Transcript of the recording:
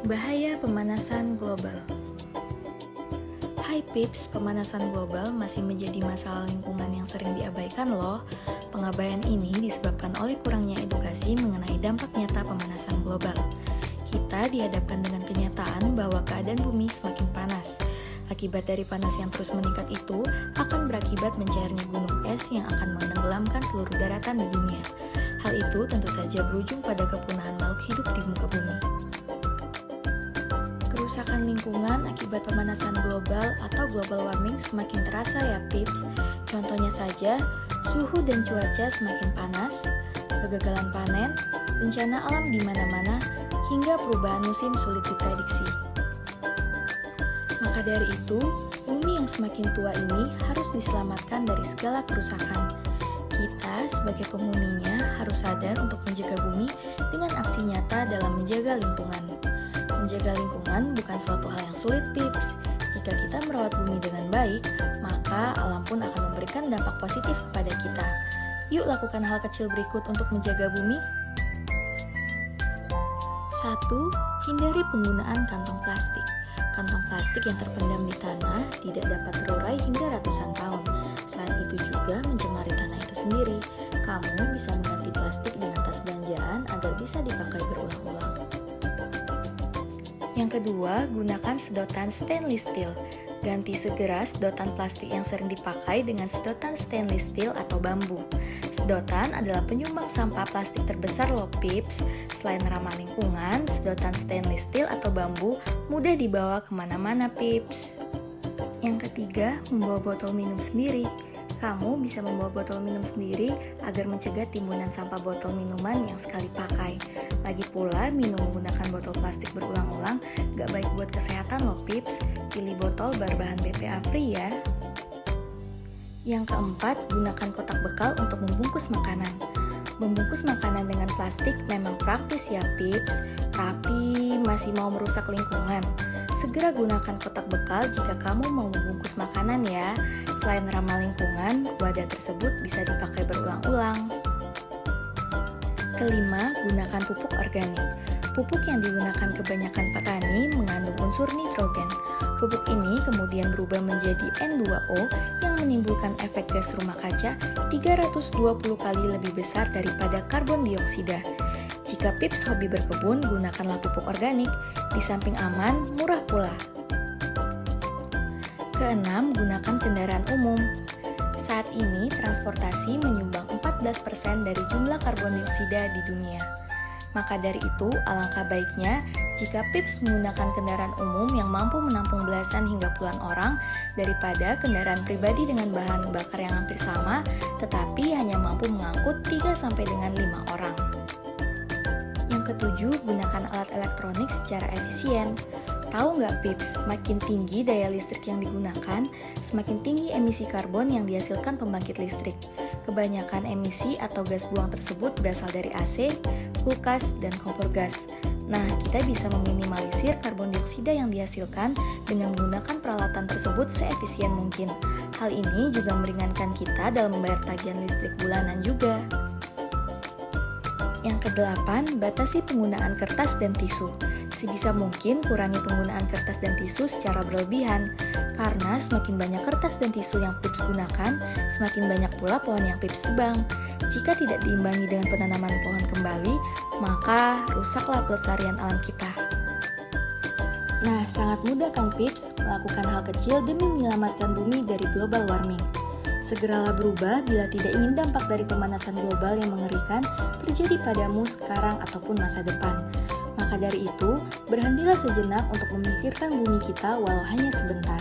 Bahaya pemanasan global. Hai Pips, pemanasan global masih menjadi masalah lingkungan yang sering diabaikan loh. Pengabaian ini disebabkan oleh kurangnya edukasi mengenai dampak nyata pemanasan global. Kita dihadapkan dengan kenyataan bahwa keadaan bumi semakin panas. Akibat dari panas yang terus meningkat itu akan berakibat mencairnya gunung es yang akan menenggelamkan seluruh daratan di dunia. Hal itu tentu saja berujung pada kepunahan makhluk hidup di muka bumi. Kerusakan lingkungan akibat pemanasan global atau global warming semakin terasa ya Pips. Contohnya saja, suhu dan cuaca semakin panas, kegagalan panen, bencana alam di mana-mana, hingga perubahan musim sulit diprediksi. Maka dari itu, bumi yang semakin tua ini harus diselamatkan dari segala kerusakan. Kita sebagai penghuninya harus sadar untuk menjaga bumi dengan aksi nyata dalam menjaga lingkungan. Menjaga lingkungan bukan suatu hal yang sulit, Pips. Jika kita merawat bumi dengan baik, maka alam pun akan memberikan dampak positif kepada kita. Yuk lakukan hal kecil berikut untuk menjaga bumi. 1. Hindari penggunaan kantong plastik. Kantong plastik yang terpendam di tanah tidak dapat terurai hingga ratusan tahun. Selain itu juga mencemari tanah itu sendiri. Kamu bisa mengganti plastik dengan tas belanjaan agar bisa dipakai berulang-ulang. Yang kedua, gunakan sedotan stainless steel. Ganti segera sedotan plastik yang sering dipakai dengan sedotan stainless steel atau bambu. Sedotan adalah penyumbang sampah plastik terbesar loh Pips. Selain ramah lingkungan, sedotan stainless steel atau bambu mudah dibawa kemana-mana Pips. Yang ketiga, membawa botol minum sendiri. Kamu bisa membawa botol minum sendiri agar mencegah timbunan sampah botol minuman yang sekali pakai. Lagi pula, minum menggunakan botol plastik berulang-ulang gak baik buat kesehatan loh Pips. Pilih botol berbahan BPA free ya. Yang keempat, gunakan kotak bekal untuk membungkus makanan. Membungkus makanan dengan plastik memang praktis ya Pips, tapi masih mau merusak lingkungan. Segera gunakan kotak bekal jika kamu mau membungkus makanan ya. Selain ramah lingkungan, wadah tersebut bisa dipakai berulang-ulang. Kelima, gunakan pupuk organik. Pupuk yang digunakan kebanyakan petani mengandung unsur nitrogen. Pupuk ini kemudian berubah menjadi N2O yang menimbulkan efek gas rumah kaca 320 kali lebih besar daripada karbon dioksida. Jika Pips hobi berkebun, gunakanlah pupuk organik, di samping aman, murah pula. Keenam, gunakan kendaraan umum. Saat ini, transportasi menyumbang 14% dari jumlah karbon dioksida di dunia. Maka dari itu, alangkah baiknya jika Pips menggunakan kendaraan umum yang mampu menampung belasan hingga puluhan orang daripada kendaraan pribadi dengan bahan bakar yang hampir sama, tetapi hanya mampu mengangkut 3-5 orang. Yang ketujuh, gunakan alat elektronik secara efisien. Tahu nggak Pips, makin tinggi daya listrik yang digunakan, semakin tinggi emisi karbon yang dihasilkan pembangkit listrik. Kebanyakan emisi atau gas buang tersebut berasal dari AC, kulkas, dan kompor gas. Nah, kita bisa meminimalisir karbon dioksida yang dihasilkan dengan menggunakan peralatan tersebut seefisien mungkin. Hal ini juga meringankan kita dalam membayar tagihan listrik bulanan juga. Yang kedelapan, batasi penggunaan kertas dan tisu. Sebisa mungkin kurangi penggunaan kertas dan tisu secara berlebihan. Karena semakin banyak kertas dan tisu yang Pips gunakan, semakin banyak pula pohon yang Pips tebang. Jika tidak diimbangi dengan penanaman pohon kembali, maka rusaklah pelestarian alam kita. Nah, sangat mudah kan Pips melakukan hal kecil demi menyelamatkan bumi dari global warming. Segeralah berubah bila tidak ingin dampak dari pemanasan global yang mengerikan terjadi padamu sekarang ataupun masa depan. Maka dari itu, berhentilah sejenak untuk memikirkan bumi kita walau hanya sebentar.